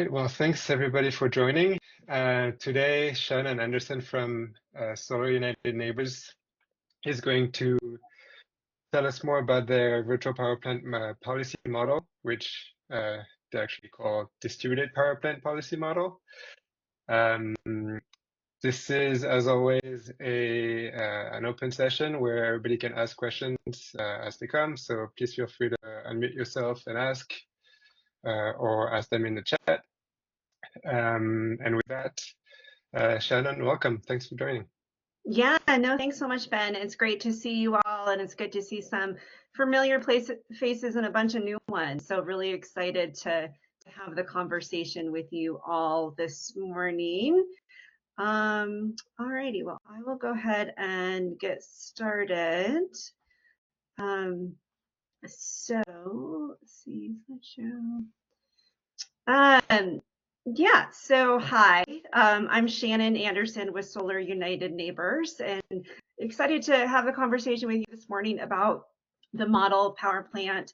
Well, thanks everybody for joining. Today, Shannon Anderson from Solar United Neighbors is going to tell us more about their virtual power plant policy model, which they actually call distributed power plant policy model. Um, this is, as always, an open session where everybody can ask questions as they come. So please feel free to unmute yourself and ask, or ask them in the chat. And with that, Shannon, welcome. Thanks for joining. Yeah, no, thanks so much, Ben. It's great to see you all, and it's good to see some familiar faces and a bunch of new ones. So really excited to have the conversation with you all this morning. All righty, well, I will go ahead and get started. So let's see, slideshow. Yeah, so hi, I'm Shannon Anderson with Solar United Neighbors, and excited to have a conversation with you this morning about the model power plant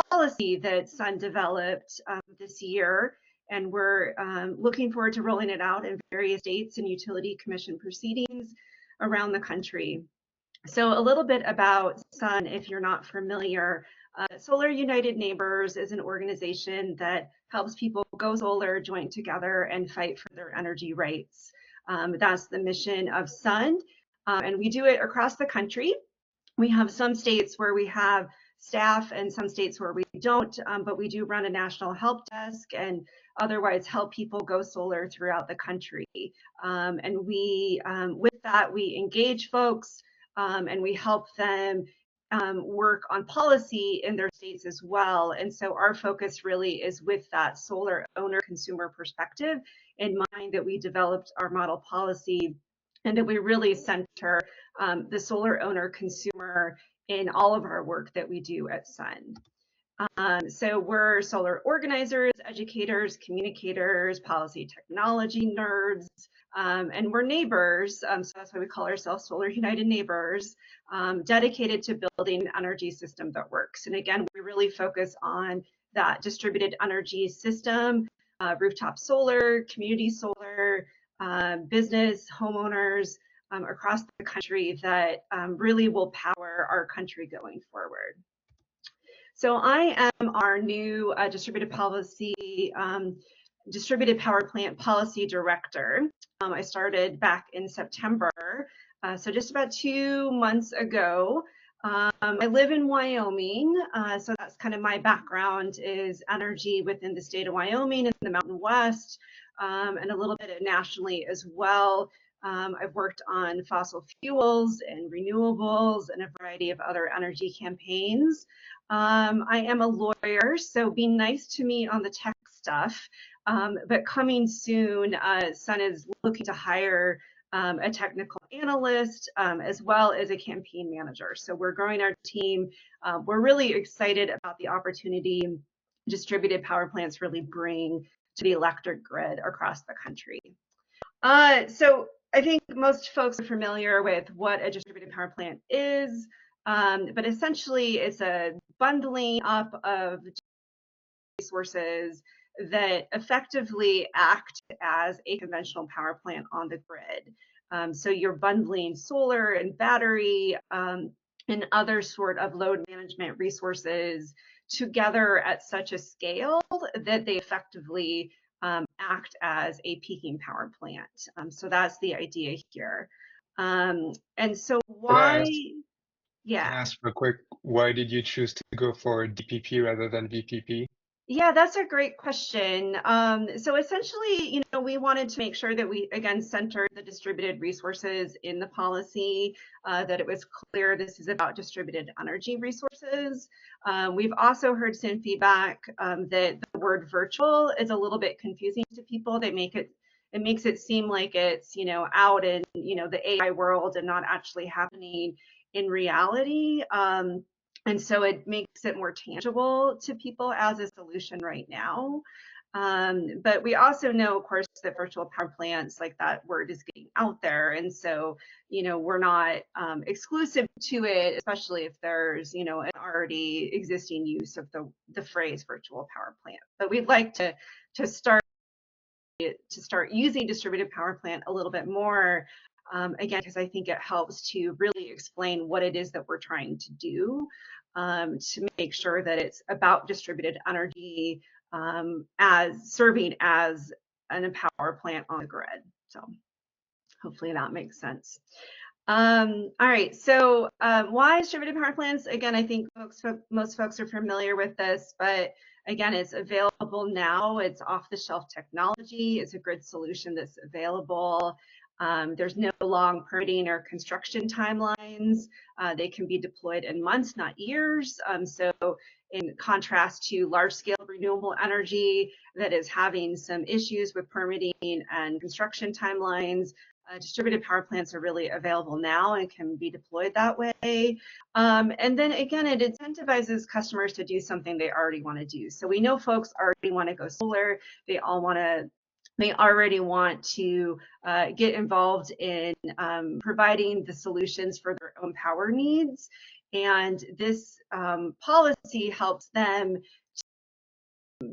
policy that Sun developed this year. And we're looking forward to rolling it out in various states and utility commission proceedings around the country. So a little bit about Sun, if you're not familiar. Solar United Neighbors is an organization that helps people go solar, join together, and fight for their energy rights. That's the mission of Sun, and we do it across the country. We have some states where we have staff and some states where we don't, but we do run a national help desk and otherwise help people go solar throughout the country. And we, with that, we engage folks and we help them work on policy in their states as well. And so our focus really is with that solar owner consumer perspective in mind, that we developed our model policy and that we really center the solar owner consumer in all of our work that we do at Sun. So we're solar organizers, educators, communicators, policy technology nerds, and we're neighbors. So that's why we call ourselves Solar United Neighbors, dedicated to building an energy system that works. And again, we really focus on that distributed energy system, rooftop solar, community solar, business, homeowners across the country that really will power our country going forward. So I am our new distributed power plant policy director. I started back in September, so just about 2 months ago. I live in Wyoming, so that's kind of my background, is energy within the state of Wyoming and the Mountain West, and a little bit nationally as well. I've worked on fossil fuels and renewables and a variety of other energy campaigns. I am a lawyer, so be nice to me on the tech stuff. But coming soon, Sun is looking to hire a technical analyst as well as a campaign manager. So we're growing our team. We're really excited about the opportunity distributed power plants really bring to the electric grid across the country. So I think most folks are familiar with what a distributed power plant is, but essentially it's a bundling up of resources that effectively act as a conventional power plant on the grid. So you're bundling solar and battery and other sort of load management resources together at such a scale that they effectively act as a peaking power plant. So that's the idea here. And so why? Can I ask real quick, why did you choose to go for DPP rather than VPP? Yeah, that's a great question. So essentially, we wanted to make sure that we, again, centered the distributed resources in the policy, that it was clear this is about distributed energy resources. We've also heard some feedback that the word virtual is a little bit confusing to people. It makes it seem like it's, out in, the AI world and not actually happening in reality. And so it makes it more tangible to people as a solution right now. But we also know, of course, that virtual power plants, like that word, is getting out there. And so, we're not exclusive to it, especially if there's, an already existing use of the phrase virtual power plant. But we'd like to to start using distributed power plant a little bit more, again, because I think it helps to really explain what it is that we're trying to do, to make sure that it's about distributed energy as serving as a power plant on the grid. So hopefully that makes sense. All right, so why distributed power plants? Again, I think most folks are familiar with this, but again, it's available now. It's off-the-shelf technology. It's a grid solution that's available. There's no long permitting or construction timelines. They can be deployed in months, not years. So in contrast to large-scale renewable energy that is having some issues with permitting and construction timelines, distributed power plants are really available now and can be deployed that way. And then again, it incentivizes customers to do something they already want to do. So we know folks already want to go solar. They already want to get involved in providing the solutions for their own power needs. And this policy helps them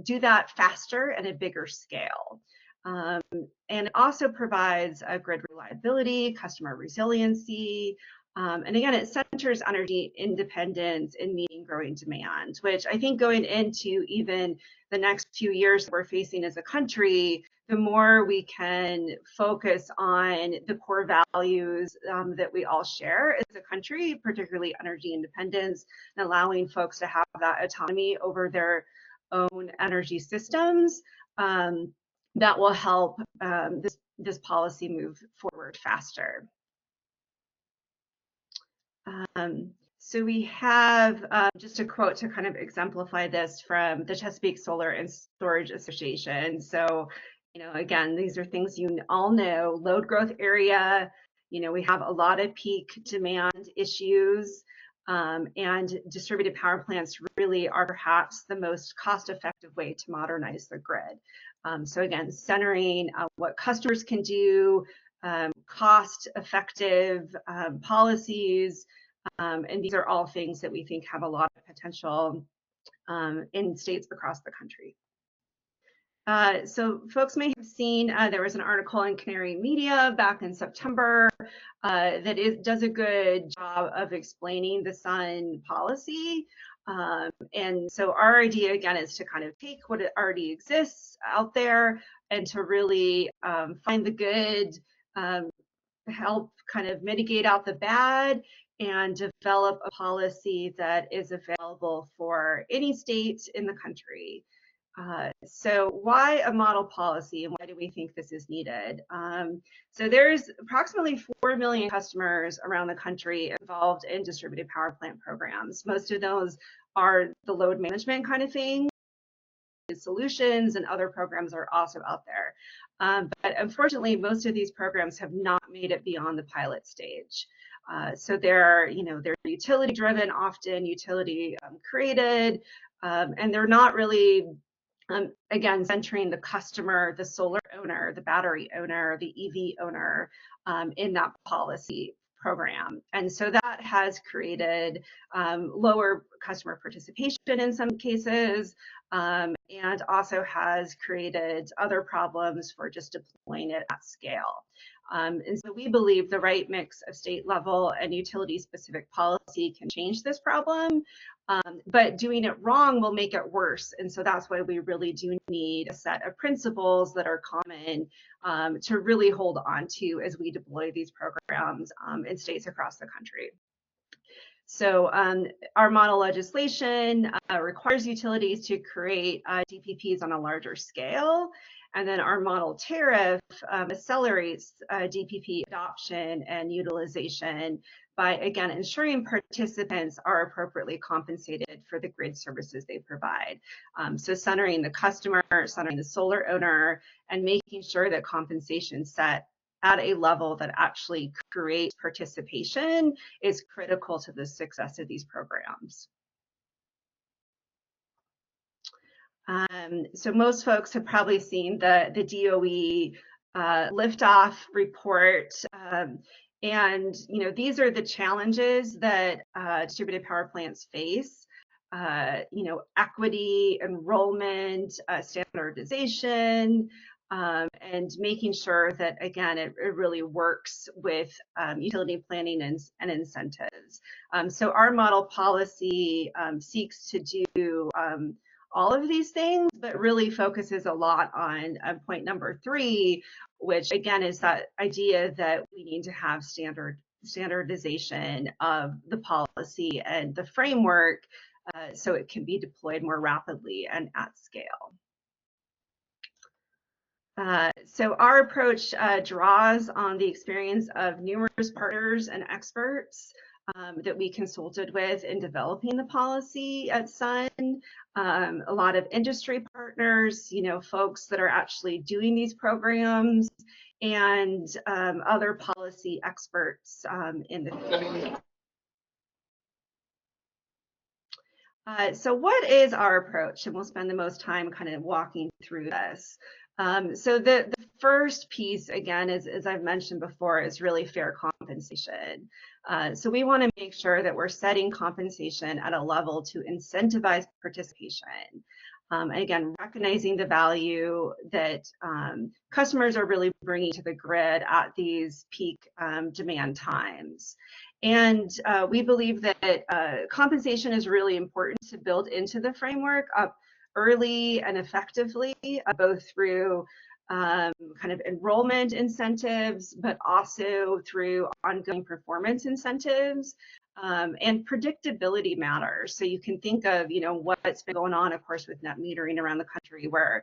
do that faster and at a bigger scale. And it also provides a grid reliability, customer resiliency, and again, it centers energy independence in meeting growing demand, which I think going into even the next few years that we're facing as a country, the more we can focus on the core values that we all share as a country, particularly energy independence, and allowing folks to have that autonomy over their own energy systems, that will help this policy move forward faster. So we have just a quote to kind of exemplify this from the Chesapeake Solar and Storage Association. So, again, these are things you all know. Load growth area, we have a lot of peak demand issues, and distributed power plants really are perhaps the most cost-effective way to modernize the grid. So again, centering what customers can do, cost-effective policies, and these are all things that we think have a lot of potential in states across the country. So folks may have seen there was an article in Canary Media back in September that does a good job of explaining the SUN policy. And so our idea, again, is to kind of take what already exists out there and to really find the good, help kind of mitigate out the bad, and develop a policy that is available for any state in the country. So why a model policy, and why do we think this is needed? So there's approximately 4 million customers around the country involved in distributed power plant programs. Most of those are the load management kind of thing. Solutions and other programs are also out there. But unfortunately, most of these programs have not made it beyond the pilot stage. So they're utility driven, often utility created, and they're not really, again, centering the customer, the solar owner, the battery owner, the EV owner in that policy program. And so that has created lower customer participation in some cases, and also has created other problems for just deploying it at scale. And so we believe the right mix of state level and utility specific policy can change this problem, but doing it wrong will make it worse. And so that's why we really do need a set of principles that are common to really hold on to as we deploy these programs in states across the country. So our model legislation requires utilities to create DPPs on a larger scale. And then our model tariff accelerates DPP adoption and utilization by, again, ensuring participants are appropriately compensated for the grid services they provide. So centering the customer, centering the solar owner, and making sure that compensation set at a level that actually creates participation is critical to the success of these programs. So most folks have probably seen the DOE liftoff report, and these are the challenges that distributed power plants face. equity, enrollment, standardization, and making sure that, again, it really works with utility planning and incentives. So our model policy seeks to do all of these things, but really focuses a lot on point number 3, which again is that idea that we need to have standardization of the policy and the framework so it can be deployed more rapidly and at scale. So our approach draws on the experience of numerous partners and experts that we consulted with in developing the policy at Sun. A lot of industry partners, folks that are actually doing these programs, and other policy experts in the field. So what is our approach? And we'll spend the most time kind of walking through this. So the first piece, again, as I've mentioned before, is really fair compensation. So we want to make sure that we're setting compensation at a level to incentivize participation. And again, recognizing the value that customers are really bringing to the grid at these peak demand times. And we believe that compensation is really important to build into the framework up early and effectively, both through kind of enrollment incentives, but also through ongoing performance incentives. And predictability matters. So you can think of, what's been going on, of course, with net metering around the country, where,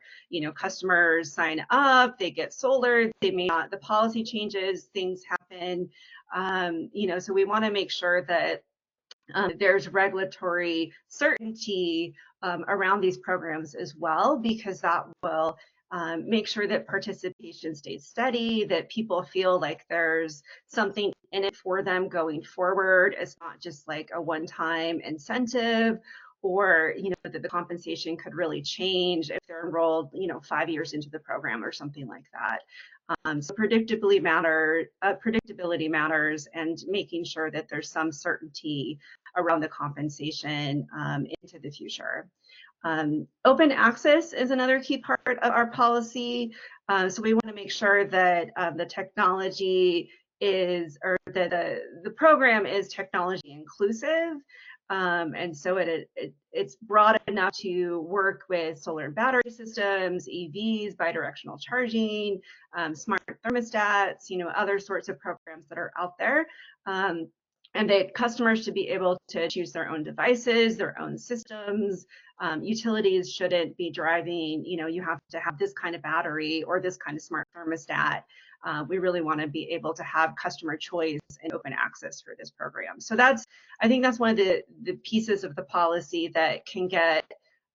customers sign up, they get solar, they may not, the policy changes, things happen. So we want to make sure that there's regulatory certainty around these programs as well, because that will make sure that participation stays steady, that people feel like there's something in it for them going forward. It's not just like a one-time incentive, or that the compensation could really change if they're enrolled 5 years into the program or something like that. So predictability matters, and making sure that there's some certainty around the compensation into the future. Open access is another key part of our policy. So we want to make sure that the technology is, or that the program is technology inclusive. And so it's broad enough to work with solar and battery systems, EVs, bidirectional charging, smart thermostats, other sorts of programs that are out there. And that customers should be able to choose their own devices, their own systems. Utilities shouldn't be driving, you have to have this kind of battery or this kind of smart thermostat. We really want to be able to have customer choice and open access for this program. So I think that's one of the pieces of the policy that can get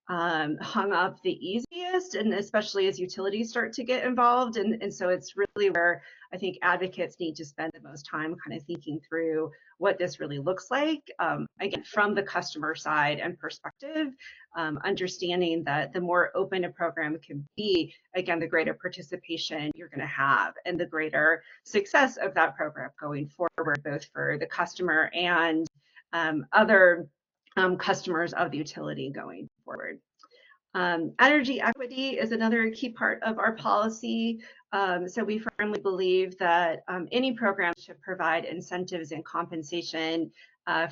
hung up the easiest, and especially as utilities start to get involved. And so it's really where I think advocates need to spend the most time kind of thinking through what this really looks like, again, from the customer side and perspective, understanding that the more open a program can be, again, the greater participation you're going to have, and the greater success of that program going forward, both for the customer and other customers of the utility going forward. Energy equity is another key part of our policy. So we firmly believe that any program should provide incentives and compensation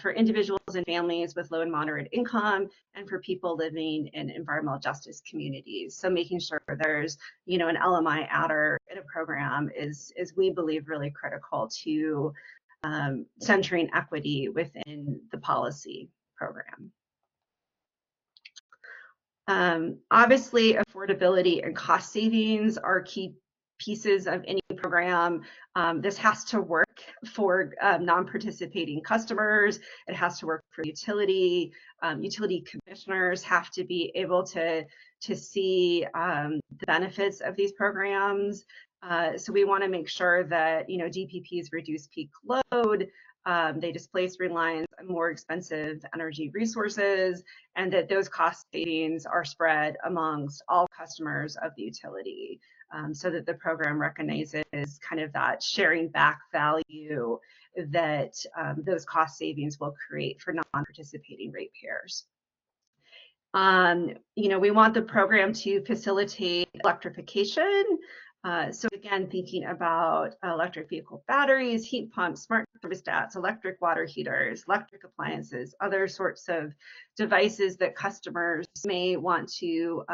for individuals and families with low and moderate income, and for people living in environmental justice communities. So making sure there's, an LMI adder in a program is we believe really critical to centering equity within the policy program. Obviously, affordability and cost savings are key pieces of any program. This has to work for non-participating customers. It has to work for utility. Utility commissioners have to be able to see the benefits of these programs. So we want to make sure that DPPs reduce peak load, they displace reliance on more expensive energy resources, and that those cost savings are spread amongst all customers of the utility, so that the program recognizes kind of that sharing back value that those cost savings will create for non-participating ratepayers. We want the program to facilitate electrification. So again, thinking about electric vehicle batteries, heat pumps, smart thermostats, electric water heaters, electric appliances, other sorts of devices that customers may want to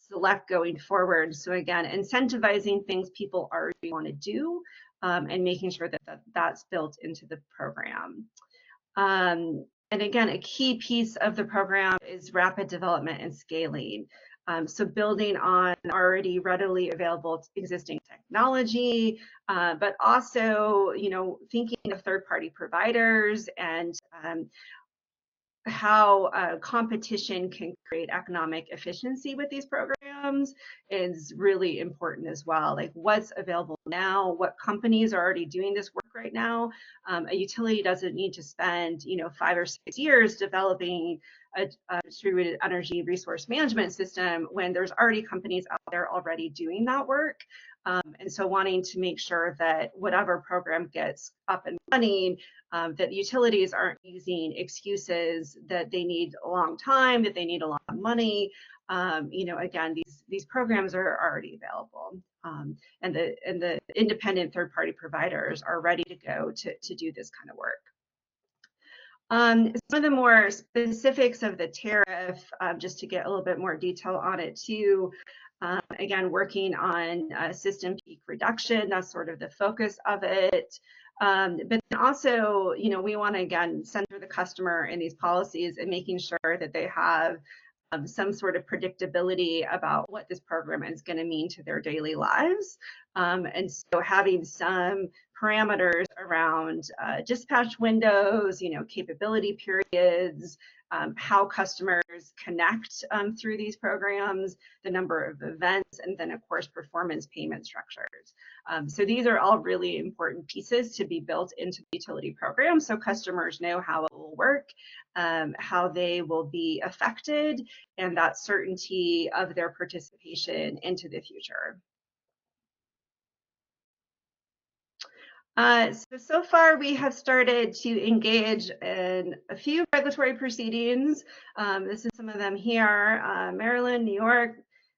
select going forward. So again, incentivizing things people already want to do and making sure that that's built into the program. And again, a key piece of the program is rapid development and scaling. So building on already readily available existing technology, but also, thinking of third-party providers and how competition can create economic efficiency with these programs is really important as well. Like what's available now, what companies are already doing this work right now. A utility doesn't need to spend, 5 or 6 years developing a distributed energy resource management system when there's already companies out there already doing that work. And so wanting to make sure that whatever program gets up and running, that utilities aren't using excuses that they need a long time, that they need a lot of money. Again, these programs are already available, and the independent third-party providers are ready to go to do this kind of work. Some of the more specifics of the tariff, just to get a little bit more detail on it too. Again, working on system peak reduction, that's sort of the focus of it. But also, we want to, again, center the customer in these policies and making sure that they have some sort of predictability about what this program is going to mean to their daily lives. And so having some parameters around dispatch windows, capability periods, how customers connect through these programs, the number of events, and then, of course, performance payment structures. So these are all really important pieces to be built into the utility program so customers know how it will work, how they will be affected, and that certainty of their participation into the future. So far we have started to engage in a few regulatory proceedings. This is some of them here: Maryland, New York,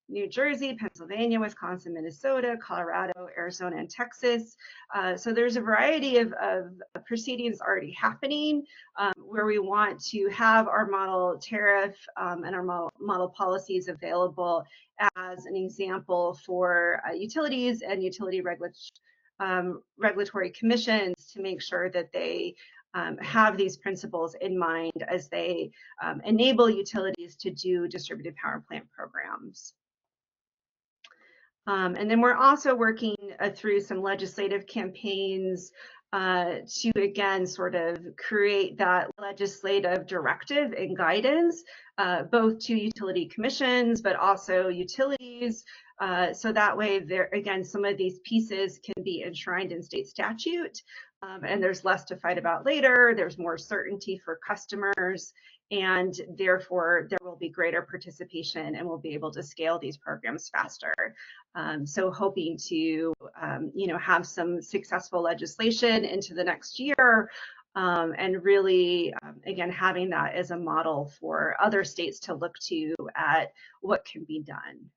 New Jersey, Pennsylvania, Wisconsin, Minnesota, Colorado, Arizona, and Texas. So there's a variety of proceedings already happening where we want to have our model tariff and our model policies available as an example for utilities and utility regulatory commissions to make sure that they have these principles in mind as they enable utilities to do distributed power plant programs. And then we're also working through some legislative campaigns to, again, sort of create that legislative directive and guidance, both to utility commissions, but also utilities. So that way, again, some of these pieces can be enshrined in state statute, and there's less to fight about later. There's more certainty for customers, and therefore there will be greater participation, and we'll be able to scale these programs faster. So hoping to, have some successful legislation into the next year, and really, again, having that as a model for other states to look to at what can be done.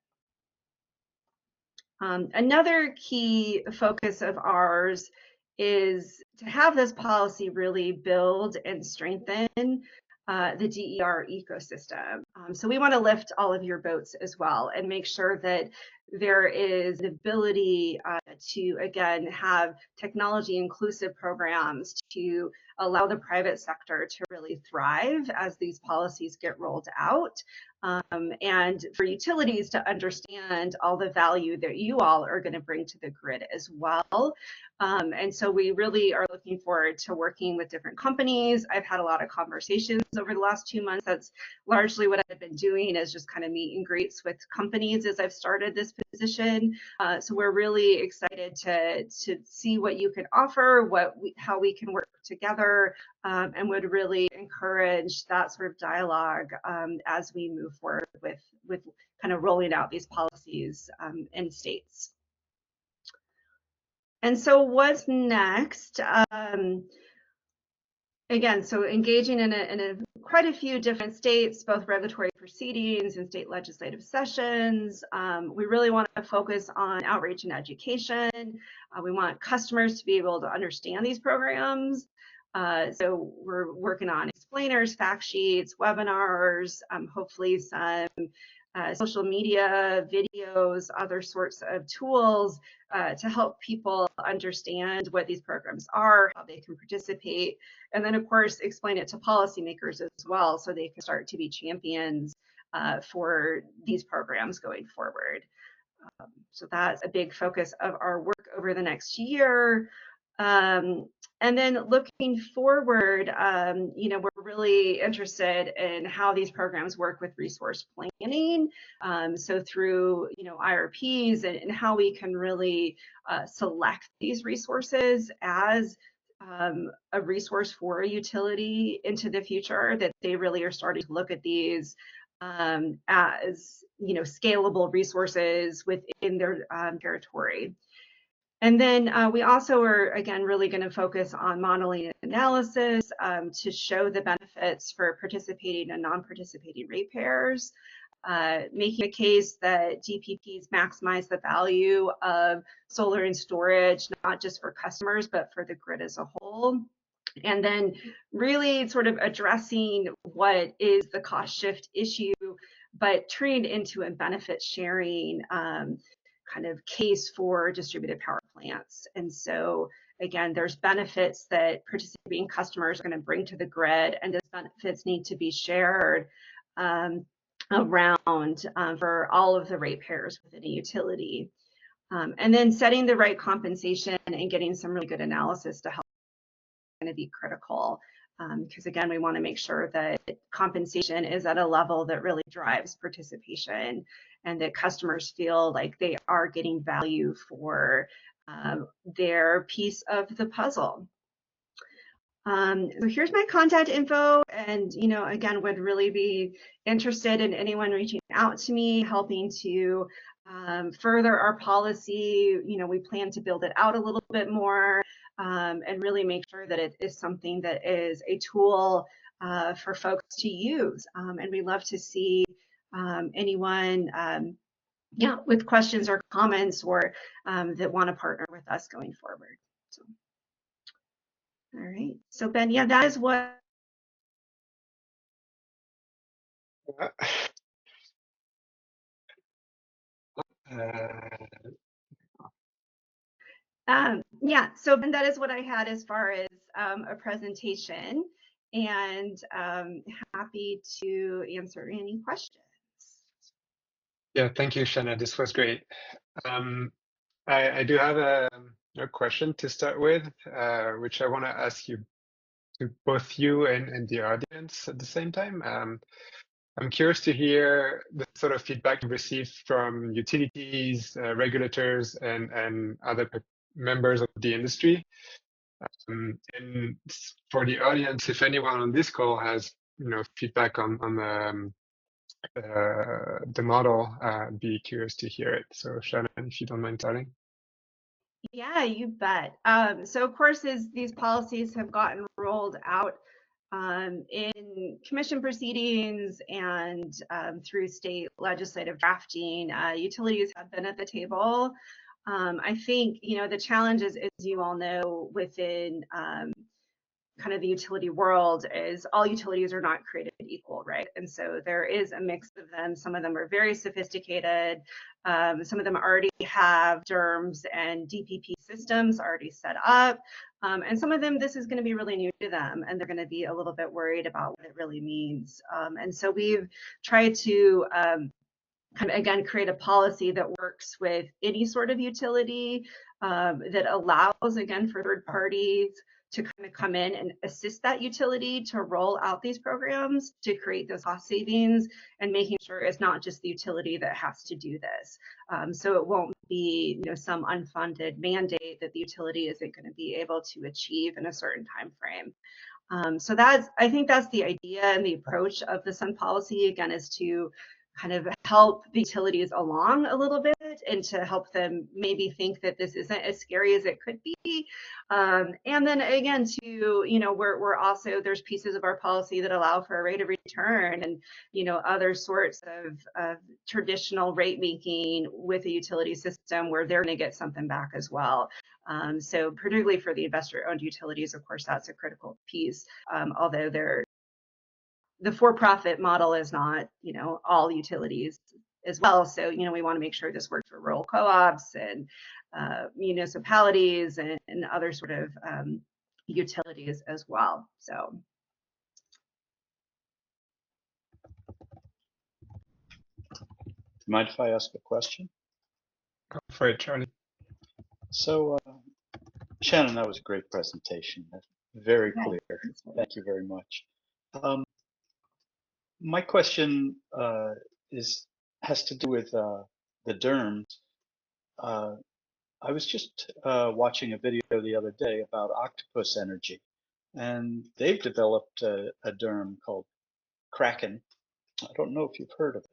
Another key focus of ours is to have this policy really build and strengthen the DER ecosystem. So we want to lift all of your boats as well and make sure that there is an ability to, again, have technology inclusive programs to allow the private sector to really thrive as these policies get rolled out. And for utilities to understand all the value that you all are going to bring to the grid as well. And so we really are looking forward to working with different companies. I've had a lot of conversations over the last 2 months. That's largely what I've been doing, is just kind of meet and greets with companies as I've started this position. So we're really excited to see what you can offer, how we can work together, and would really encourage that sort of dialogue as we move forward with kind of rolling out these policies in states. And so what's next? again, so engaging in quite a few different states, both regulatory proceedings and state legislative sessions. We really want to focus on outreach and education. We want customers to be able to understand these programs. So we're working on explainers, fact sheets, webinars, hopefully some social media, videos, other sorts of tools to help people understand what these programs are, how they can participate, and then of course explain it to policymakers as well so they can start to be champions for these programs going forward. So that's a big focus of our work over the next year. And then looking forward, we're really interested in how these programs work with resource planning. So through, IRPs and how we can really select these resources as a resource for a utility into the future, that they really are starting to look at these as scalable resources within their territory. And then we also are, again, really going to focus on modeling and analysis to show the benefits for participating and non-participating ratepayers, making a case that DPPs maximize the value of solar and storage, not just for customers, but for the grid as a whole. And then really sort of addressing what is the cost shift issue, but turning it into a benefit sharing kind of case for distributed power plants. And so again, there's benefits that participating customers are going to bring to the grid, and those benefits need to be shared around for all of the ratepayers within a utility. And then setting the right compensation and getting some really good analysis to help going to be critical, because again, we want to make sure that compensation is at a level that really drives participation and that customers feel like they are getting value for their piece of the puzzle. So here's my contact info, and again, would really be interested in anyone reaching out to me, helping to further our policy. We plan to build it out a little bit more and really make sure that it is something that is a tool for folks to use. And we love to see anyone with questions or comments or that want to partner with us going forward. So. All right. So Ben, that is what. So Ben, that is what I had as far as a presentation, and happy to answer any questions. Yeah, thank you, Shannon. This was great. I do have a question to start with, which I want to ask you to both you and the audience at the same time. I'm curious to hear the sort of feedback you received from utilities, regulators, and other members of the industry. And for the audience, if anyone on this call has feedback on the model, I'd be curious to hear it. So Shannon, if you don't mind starting. Yeah, you bet. So of course, as these policies have gotten rolled out in commission proceedings and through state legislative drafting, utilities have been at the table. I think, the challenges, as you all know, within kind of the utility world is all utilities are not created equal, right? And so there is a mix of them. Some of them are very sophisticated. Some of them already have DERMS and DPP systems already set up. And some of them, this is going to be really new to them, and they're going to be a little bit worried about what it really means. And so we've tried to kind of, again, create a policy that works with any sort of utility that allows, again, for third parties to kind of come in and assist that utility to roll out these programs to create those cost savings, and making sure it's not just the utility that has to do this. So it won't be some unfunded mandate that the utility isn't going to be able to achieve in a certain time frame. So I think that's the idea and the approach of the Sun policy, again, is to kind of help the utilities along a little bit and to help them maybe think that this isn't as scary as it could be. And then again, to, we're also, there's pieces of our policy that allow for a rate of return and, other sorts of traditional rate making with a utility system where they're going to get something back as well. So particularly for the investor-owned utilities, of course, that's a critical piece, although the for-profit model is not, all utilities as well. So, we want to make sure this works for rural co-ops and municipalities and other sort of utilities as well. So. Mind if I ask a question? Go for it, Charlie. So, Shannon, that was a great presentation. Very clear. Thank you very much. My question has to do with the DERMS. I was just watching a video the other day about Octopus Energy, and they've developed a DERM called Kraken. I don't know if you've heard of it.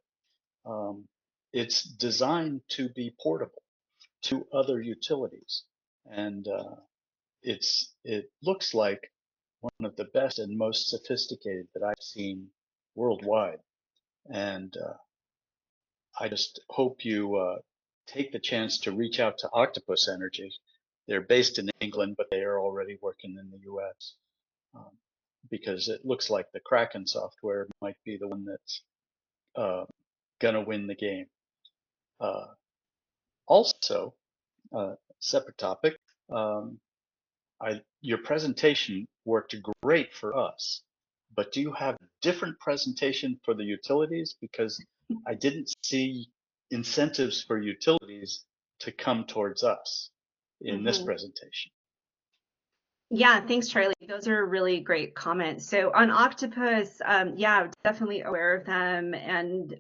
It's designed to be portable to other utilities, and it looks like one of the best and most sophisticated that I've seen worldwide. And I just hope you take the chance to reach out to Octopus Energy. They're based in England, but they are already working in the US, because it looks like the Kraken software might be the one that's going to win the game. Also, separate topic, your presentation worked great for us, but do you have a different presentation for the utilities? Because I didn't see incentives for utilities to come towards us in this presentation. Yeah, thanks, Charlie. Those are really great comments. So on Octopus, yeah, definitely aware of them. And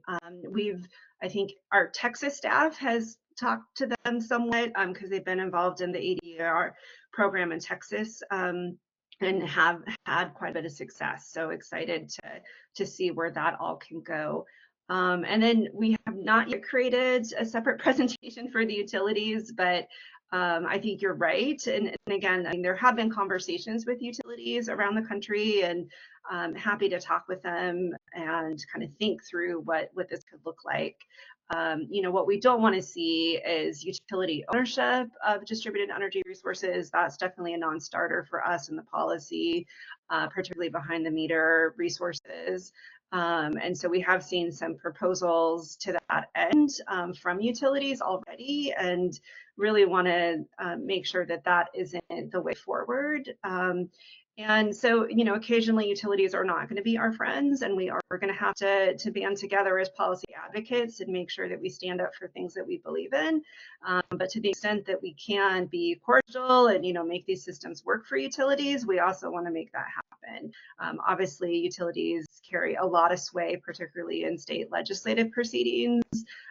I think our Texas staff has talked to them somewhat because they've been involved in the ADR program in Texas and have had quite a bit of success. So excited to see where that all can go. And then we have not yet created a separate presentation for the utilities, but I think you're right. And again, I mean, there have been conversations with utilities around the country, and happy to talk with them and kind of think through what this could look like. What we don't want to see is utility ownership of distributed energy resources. That's definitely a non-starter for us in the policy, particularly behind the meter resources. And so we have seen some proposals to that end from utilities already, and really want to make sure that that isn't the way forward. And so, occasionally utilities are not going to be our friends, and we are going to have to band together as policy advocates and make sure that we stand up for things that we believe in. But to the extent that we can be cordial and, make these systems work for utilities, we also want to make that happen. Obviously, utilities carry a lot of sway, particularly in state legislative proceedings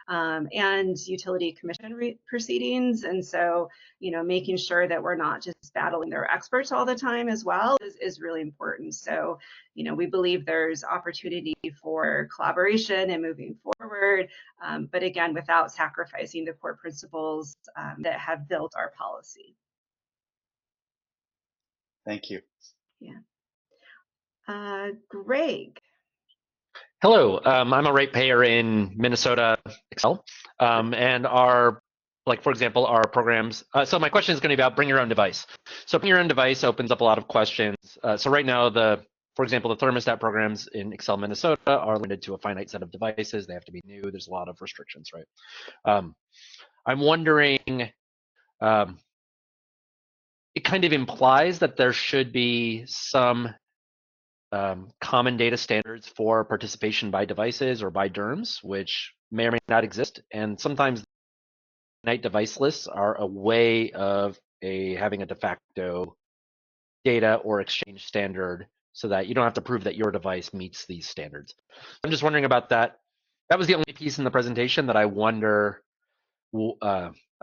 and utility commission proceedings. And so, making sure that we're not just battling their experts all the time as well is really important. So, we believe there's opportunity for collaboration and moving forward, but again, without sacrificing the core principles that have built our policy. Thank you. Yeah. Greg. Hello, I'm a ratepayer in Minnesota Excel, and for example, our programs. So my question is going to be about bring your own device. So bring your own device opens up a lot of questions. So right now, for example, the thermostat programs in Excel Minnesota are limited to a finite set of devices. They have to be new. There's a lot of restrictions, right? I'm wondering, it kind of implies that there should be some common data standards for participation by devices or by DERMS, which may or may not exist. And sometimes night device lists are a way of having a de facto data or exchange standard so that you don't have to prove that your device meets these standards. I'm just wondering about that. That was the only piece in the presentation that I wonder, that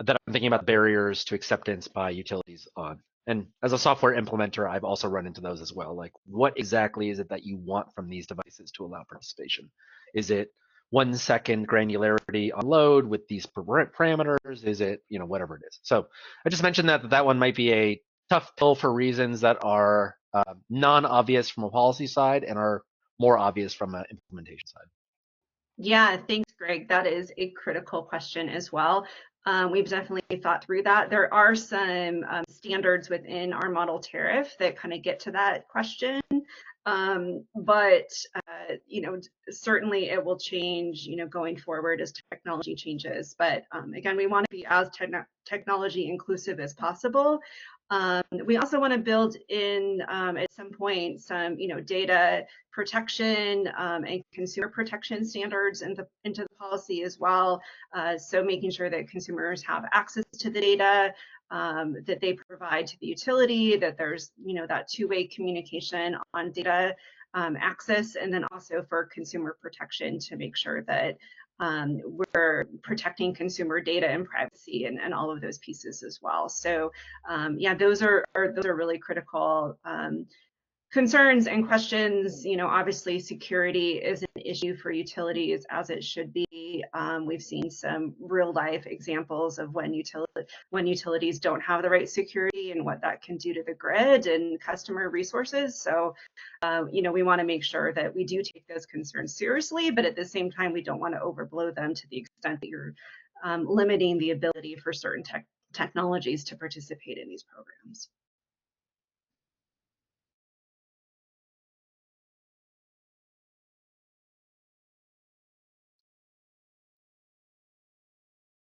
I'm thinking about barriers to acceptance by utilities on. And as a software implementer, I've also run into those as well. Like, what exactly is it that you want from these devices to allow participation? Is it 1 second granularity on load with these parameters? Is it, whatever it is? So I just mentioned that one might be a tough pill for reasons that are non-obvious from a policy side and are more obvious from an implementation side. Yeah, thanks, Greg. That is a critical question as well. We've definitely thought through that. There are some standards within our model tariff that kind of get to that question. But certainly it will change, going forward as technology changes. But again, we want to be as technology inclusive as possible. We also want to build in at some point some, data protection and consumer protection standards into the policy as well. So making sure that consumers have access to the data, that they provide to the utility, that there's, that two-way communication on data access, and then also for consumer protection to make sure that we're protecting consumer data and privacy and all of those pieces as well. So yeah, those are really critical concerns and questions. Obviously security is an issue for utilities, as it should be. We've seen some real life examples of when utilities don't have the right security and what that can do to the grid and customer resources. So, we want to make sure that we do take those concerns seriously, but at the same time, we don't want to overblow them to the extent that you're limiting the ability for certain technologies to participate in these programs.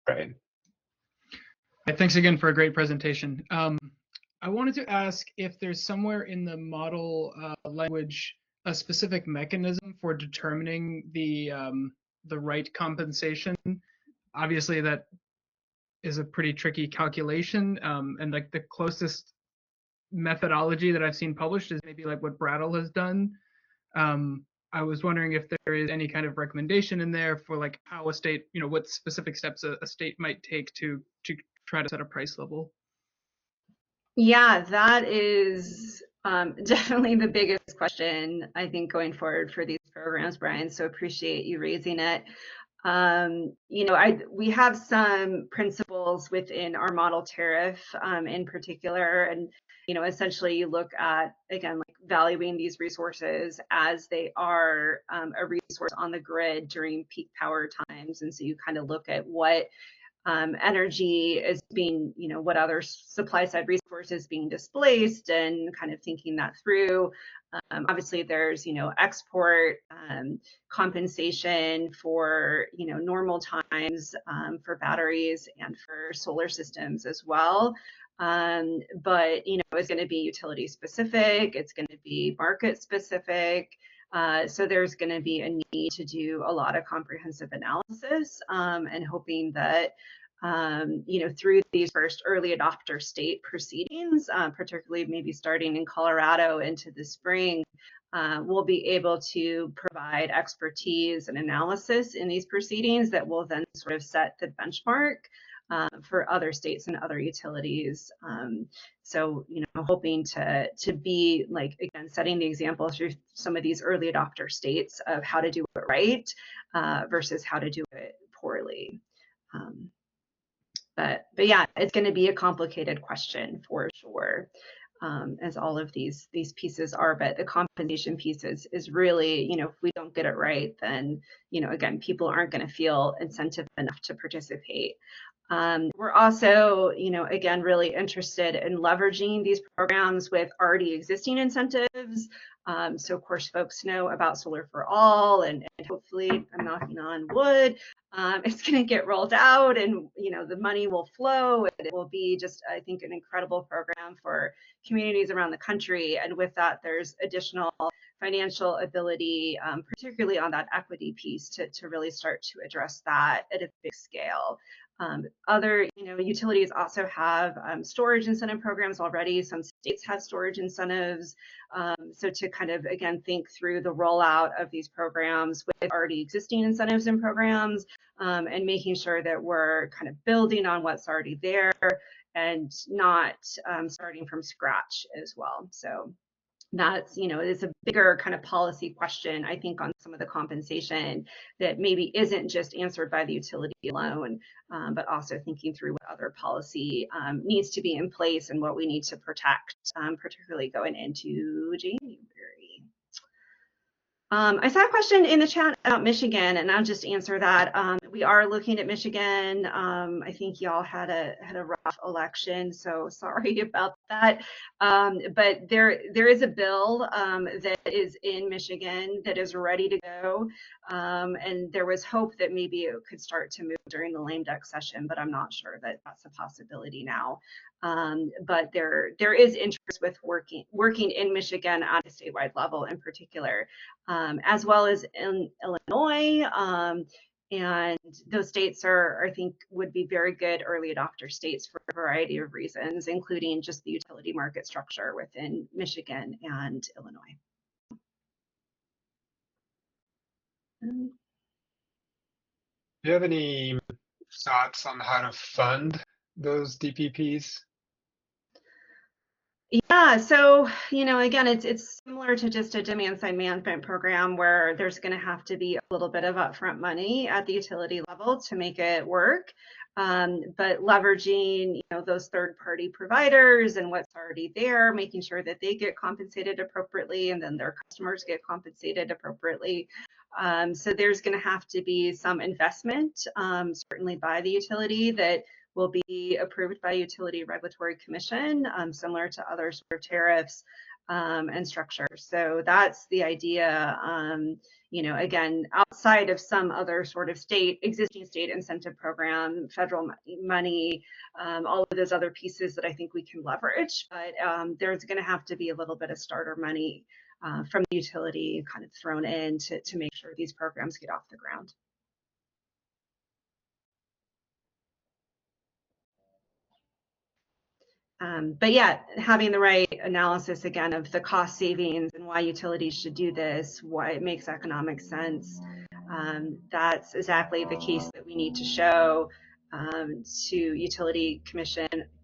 Right. Thanks again for a great presentation. I wanted to ask if there's somewhere in the model language a specific mechanism for determining the right compensation. Obviously, that is a pretty tricky calculation, and like the closest methodology that I've seen published is maybe like what Brattle has done. I was wondering if there is any kind of recommendation in there for like how a state, what specific steps a state might take to try to set a price level. Yeah, that is definitely the biggest question, I think, going forward for these programs, Brian. So appreciate you raising it. We have some principles within our model tariff in particular, and essentially you look at, again, like valuing these resources as they are a resource on the grid during peak power times, and so you kind of look at what energy is being, what other supply side resources being displaced, and kind of thinking that through. Obviously, there's, export compensation for, normal times for batteries and for solar systems as well. But, it's going to be utility specific, it's going to be market specific. So there's going to be a need to do a lot of comprehensive analysis and hoping that through these first early adopter state proceedings, particularly maybe starting in Colorado into the spring, we'll be able to provide expertise and analysis in these proceedings that will then sort of set the benchmark for other states and other utilities. So, hoping to be like, again, setting the example through some of these early adopter states of how to do it right versus how to do it poorly. But yeah, it's going to be a complicated question for sure, as all of these pieces are. But the compensation piece is really, if we don't get it right, then, again, people aren't going to feel incentive enough to participate. We're also, again, really interested in leveraging these programs with already existing incentives. So of course, folks know about Solar for All, and hopefully, I'm knocking on wood, it's going to get rolled out, and the money will flow, and it will be just, I think, an incredible program for communities around the country. And with that, there's additional financial ability, particularly on that equity piece, to really start to address that at a big scale. Other, utilities also have storage incentive programs already. Some states have storage incentives. So to kind of, again, think through the rollout of these programs with already existing incentives and programs, and making sure that we're kind of building on what's already there and not starting from scratch as well. So that's, is a bigger kind of policy question, I think, on some of the compensation that maybe isn't just answered by the utility alone, but also thinking through what other policy needs to be in place and what we need to protect, particularly going into January. I saw a question in the chat about Michigan, and I'll just answer that. We are looking at Michigan. I think y'all had a rough election, so sorry about that. But there is a bill that is in Michigan that is ready to go, and there was hope that maybe it could start to move during the lame duck session, but I'm not sure that that's a possibility now. But there is interest with working in Michigan at a statewide level in particular, as well as in Illinois. And those states I think, would be very good early adopter states for a variety of reasons, including just the utility market structure within Michigan and Illinois. Do you have any thoughts on how to fund those DPPs? Yeah, so, again, it's similar to just a demand side management program where there's going to have to be a little bit of upfront money at the utility level to make it work. But leveraging, those third-party providers and what's already there, making sure that they get compensated appropriately and then their customers get compensated appropriately. So there's going to have to be some investment, certainly by the utility, that will be approved by Utility Regulatory Commission, similar to other sort of tariffs and structures. So that's the idea. Again, outside of some other sort of existing state incentive program, federal money, all of those other pieces that I think we can leverage, but there's going to have to be a little bit of starter money from the utility kind of thrown in to make sure these programs get off the ground. But yeah, having the right analysis again of the cost savings and why utilities should do this, why it makes economic sense. That's exactly the case that we need to show to utility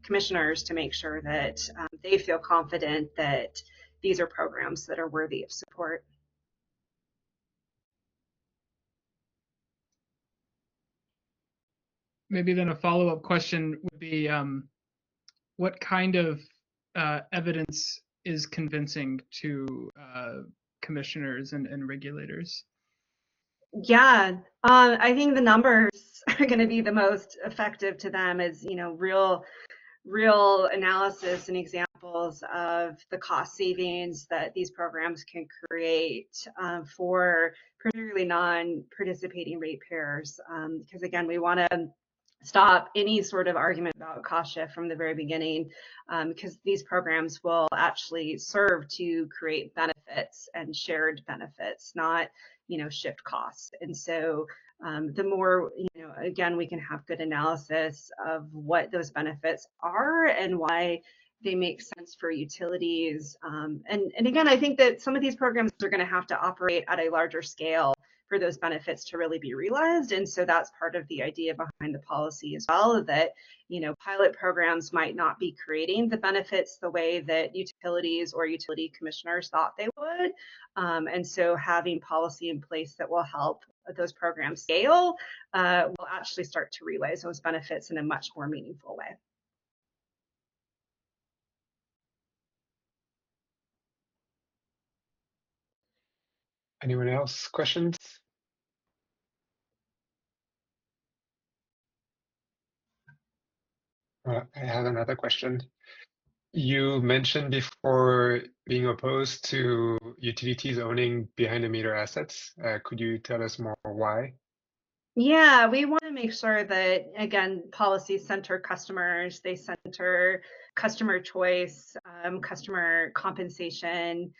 commissioners to make sure that they feel confident that these are programs that are worthy of support. Maybe then a follow-up question would be, what kind of evidence is convincing to commissioners and regulators? Yeah, I think the numbers are going to be the most effective to them, as real analysis and examples of the cost savings that these programs can create for particularly non-participating ratepayers. Because again, we want to stop any sort of argument about cost shift from the very beginning, because these programs will actually serve to create benefits and shared benefits, not shift costs. And so the more, again, we can have good analysis of what those benefits are and why they make sense for utilities. And again, I think that some of these programs are going to have to operate at a larger scale for those benefits to really be realized. And so that's part of the idea behind the policy as well, that pilot programs might not be creating the benefits the way that utilities or utility commissioners thought they would. And so having policy in place that will help those programs scale will actually start to realize those benefits in a much more meaningful way. Anyone else? Questions? I have another question. You mentioned before being opposed to utilities owning behind the meter assets. Could you tell us more why? Yeah, we want to make sure that, again, policies center customers, they center customer choice, customer compensation,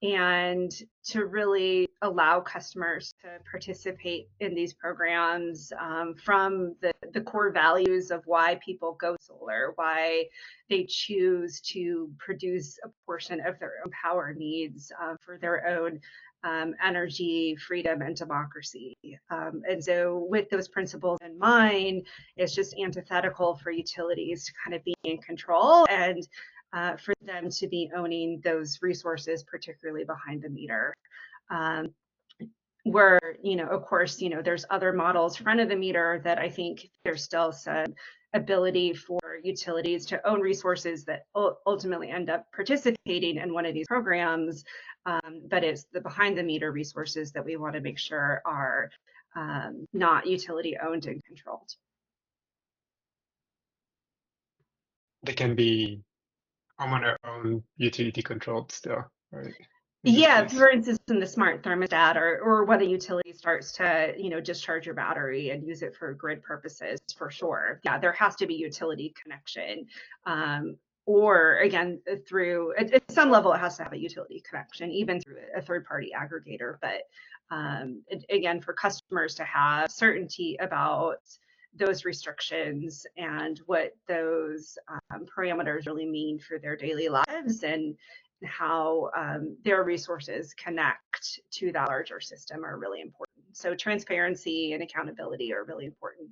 and to really allow customers to participate in these programs from the core values of why people go solar, why they choose to produce a portion of their own power needs for their own energy, freedom, and democracy. And so with those principles in mind, it's just antithetical for utilities to kind of be in control and for them to be owning those resources, particularly behind the meter. Where, of course, there's other models front of the meter that I think there's still some ability for utilities to own resources that ultimately end up participating in one of these programs. But it's the behind the meter resources that we want to make sure are not utility owned and controlled. They can be homeowner-owned, utility controlled still, right? Yeah, for instance, in the smart thermostat, or when a utility starts to, discharge your battery and use it for grid purposes, for sure. Yeah, there has to be utility connection. Or again, through at some level, it has to have a utility connection, even through a third-party aggregator. But again, for customers to have certainty about those restrictions and what those parameters really mean for their daily lives and how their resources connect to that larger system are really important. So transparency and accountability are really important.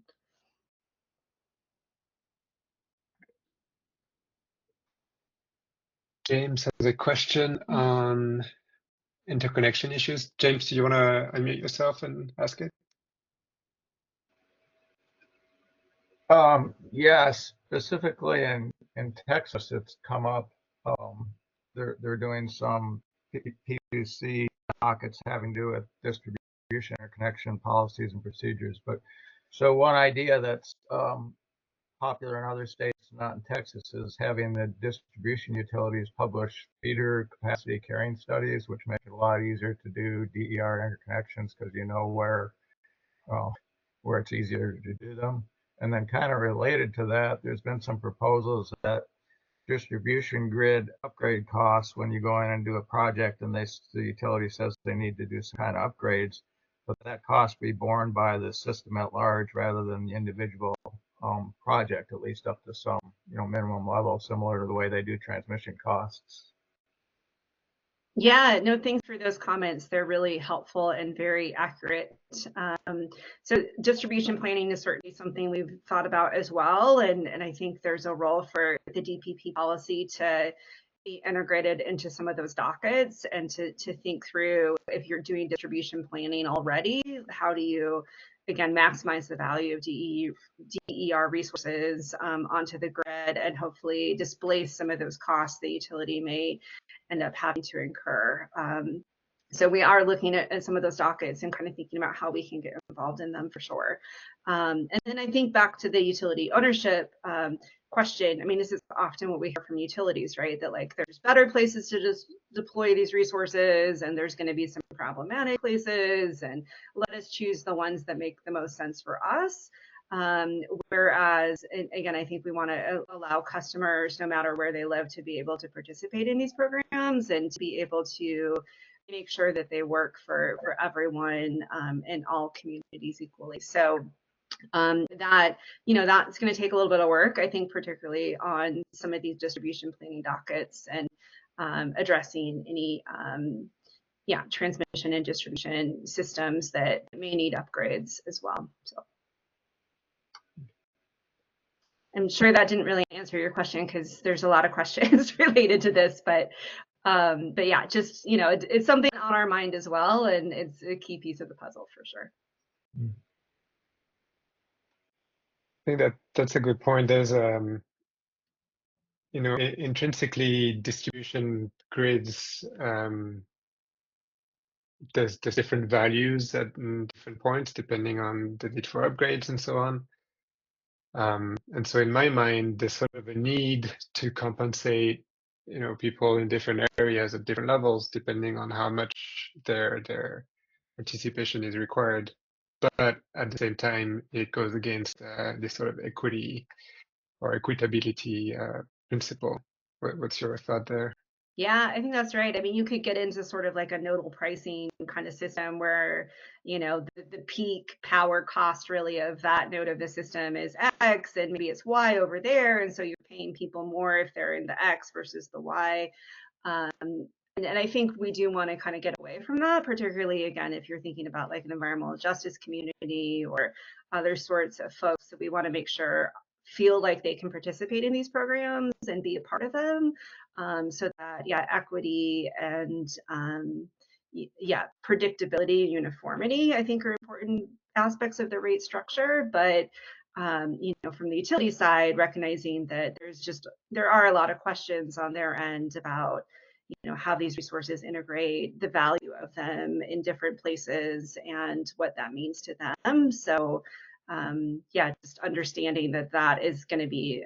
James has a question on interconnection issues. James, do you want to unmute yourself and ask it? Yes, specifically in Texas, it's come up. They're doing some PUC dockets having to do with distribution or connection policies and procedures. But so one idea that's popular in other states, not in Texas, is having the distribution utilities publish feeder capacity carrying studies, which make it a lot easier to do DER interconnections because you know where it's easier to do them. And then kind of related to that, there's been some proposals that distribution grid upgrade costs when you go in and do a project and the utility says they need to do some kind of upgrades, but that cost be borne by the system at large rather than the individual project, at least up to some minimum level, similar to the way they do transmission costs. Yeah, no, thanks for those comments. They're really helpful and very accurate. So distribution planning is certainly something we've thought about as well. And I think there's a role for the DPP policy to be integrated into some of those dockets and to think through, if you're doing distribution planning already, how do you, again, maximize the value of DER resources onto the grid and hopefully displace some of those costs the utility may end up having to incur. So we are looking at some of those dockets and kind of thinking about how we can get involved in them for sure. And then I think back to the utility ownership question. I mean, this is often what we hear from utilities, right? That like there's better places to just deploy these resources and there's going to be some problematic places, and let us choose the ones that make the most sense for us. Whereas, again, I think we want to allow customers, no matter where they live, to be able to participate in these programs and to be able to make sure that they work for everyone in all communities equally. So that, that's going to take a little bit of work, I think, particularly on some of these distribution planning dockets and addressing any transmission and distribution systems that may need upgrades as well. So I'm sure that didn't really answer your question because there's a lot of questions related to this, but yeah, just, it's something on our mind as well, and it's a key piece of the puzzle for sure. I think that's a good point. There's intrinsically distribution grids, there's different values at different points depending on the need for upgrades and so on. And so in my mind, there's sort of a need to compensate, people in different areas at different levels depending on how much their participation is required. But at the same time, it goes against this sort of equity or equitability principle. What's your thought there? Yeah, I think that's right. I mean, you could get into sort of like a nodal pricing kind of system where, the peak power cost really of that node of the system is X and maybe it's Y over there. And so you're paying people more if they're in the X versus the Y. And I think we do want to kind of get away from that, particularly, again, if you're thinking about like an environmental justice community or other sorts of folks that we want to make sure feel like they can participate in these programs and be a part of them, so that, yeah, equity and predictability and uniformity, I think, are important aspects of the rate structure. But from the utility side, recognizing that there are a lot of questions on their end about how these resources integrate, the value of them in different places, and what that means to them. So just understanding that is going to be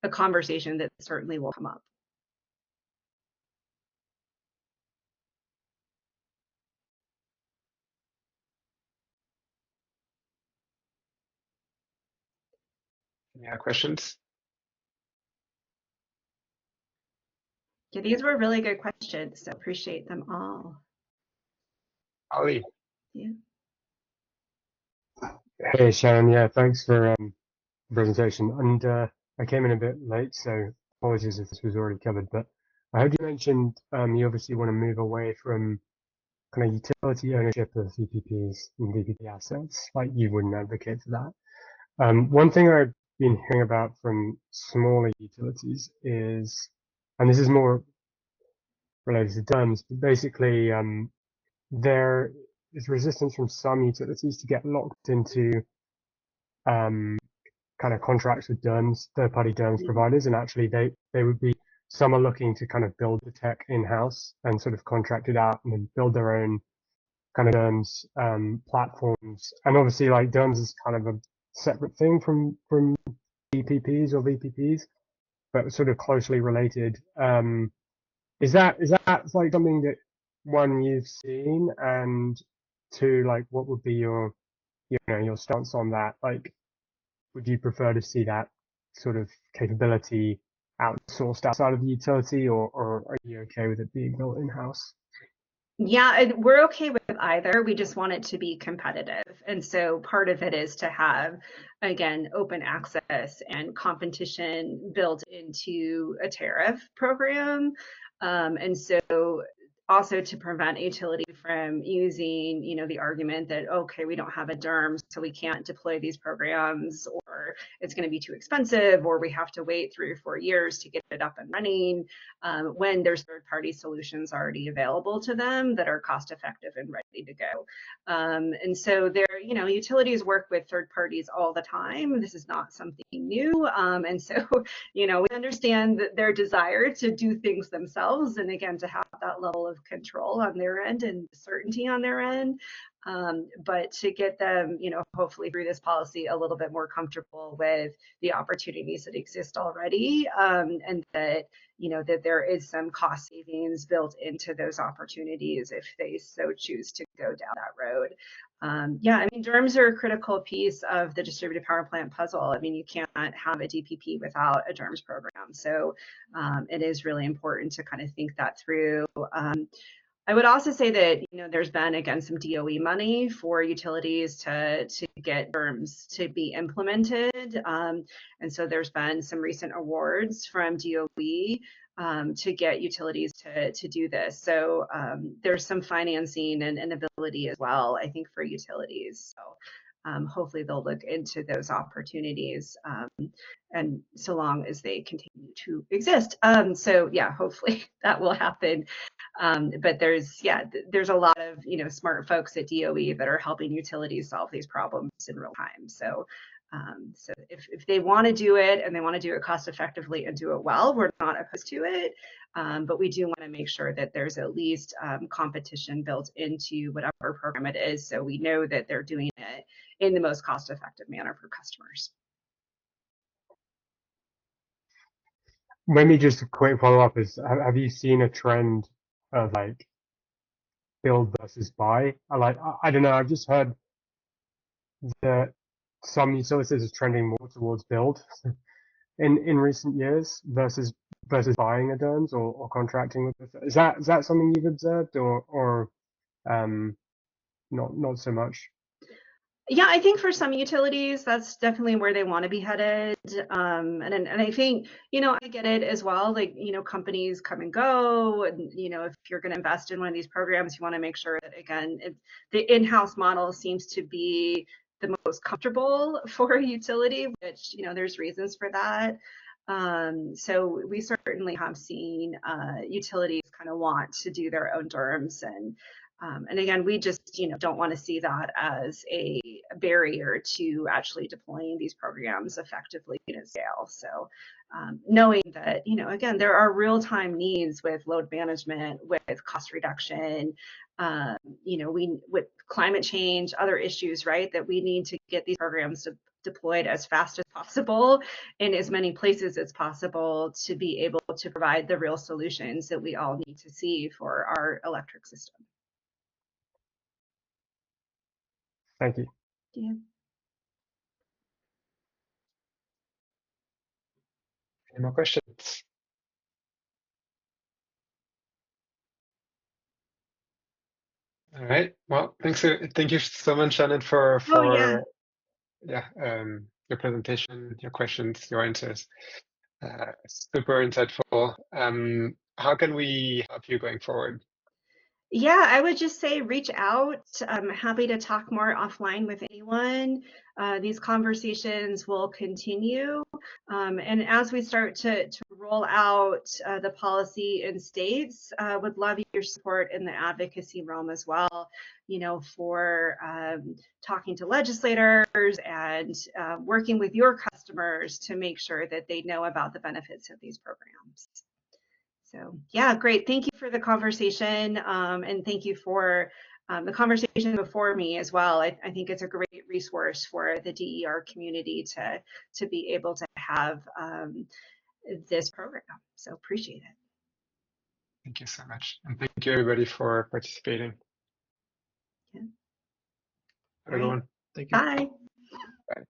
a conversation that certainly will come up. Yeah, questions? Yeah, these were really good questions, so appreciate them all. Ali. Yeah. Hey, Shannon. Yeah, thanks for the presentation. And I came in a bit late, so apologies if this was already covered. But I heard you mentioned you obviously want to move away from kind of utility ownership of VPPs and VPP assets, like you wouldn't advocate for that. One thing I've been hearing about from smaller utilities is, and this is more related to DERMS, but basically there is resistance from some utilities to get locked into kind of contracts with DERMS, third-party DERMS providers, and actually they would be, some are looking to kind of build the tech in-house and sort of contract it out and then build their own kind of DERMS platforms. And obviously, like, DERMS is kind of a separate thing from VPPs or VPPs, but sort of closely related. Is that like something that, one, you've seen, and two, like, what would be your stance on that? Like, would you prefer to see that sort of capability outsourced outside of the utility, or are you okay with it being built in-house? Yeah, we're okay with either. We just want it to be competitive. And so part of it is to have, again, open access and competition built into a tariff program. And so also to prevent a utility from using, the argument that, okay, we don't have a DERM, so we can't deploy these programs, or it's going to be too expensive, or we have to wait 3 or 4 years to get it up and running, when there's third-party solutions already available to them that are cost-effective and ready to go. And so utilities work with third parties all the time. This is not something new. And so, we understand their desire to do things themselves, and again, to have that level of control on their end and certainty on their end. But to get them, hopefully through this policy, a little bit more comfortable with the opportunities that exist already, and that, that there is some cost savings built into those opportunities if they so choose to go down that road. DERMS are a critical piece of the distributed power plant puzzle. You can't have a DPP without a DERMS program. So it is really important to kind of think that through. I would also say that, there's been, again, some DOE money for utilities to get DERMS to be implemented. And so there's been some recent awards from DOE to get utilities to do this. So there's some financing and ability as well, I think, for utilities. So hopefully they'll look into those opportunities, and so long as they continue to exist. Hopefully that will happen. But there's a lot of smart folks at DOE that are helping utilities solve these problems in real time. So if they want to do it, and they want to do it cost effectively and do it well, we're not opposed to it. But we do want to make sure that there's at least competition built into whatever program it is, so we know that they're doing it in the most cost effective manner for customers. Maybe just a quick follow-up is, have you seen a trend of like build versus buy? I don't know, I've just heard that some utilities are trending more towards build in recent years versus buying a DERMS or contracting with it. Is that something you've observed, or not so much? Yeah, I think for some utilities, that's definitely where they want to be headed. And I think, I get it as well. Like, companies come and go. And, if you're going to invest in one of these programs, you want to make sure that, again, the in-house model seems to be the most comfortable for a utility, which, there's reasons for that. So we certainly have seen utilities kind of want to do their own DERMs, and again, we just don't want to see that as a barrier to actually deploying these programs effectively at scale. So knowing that again, there are real-time needs with load management, with cost reduction, with climate change, other issues, right? That we need to get these programs deployed as fast as possible in as many places as possible to be able to provide the real solutions that we all need to see for our electric system. Thank you. Yeah. Any more questions? All right. Well, thank you so much, Shannon, for your presentation, your questions, your answers. Super insightful. How can we help you going forward? Yeah, I would just say reach out. I'm happy to talk more offline with anyone. These conversations will continue. And as we start to roll out the policy in states, would love your support in the advocacy realm as well, for talking to legislators and working with your customers to make sure that they know about the benefits of these programs. So yeah, great. Thank you for the conversation, and thank you for the conversation before me as well. I think it's a great resource for the DER community to be able to have this program. So appreciate it. Thank you so much. And thank you everybody for participating. Yeah. Everyone. Thank you. Bye. Bye.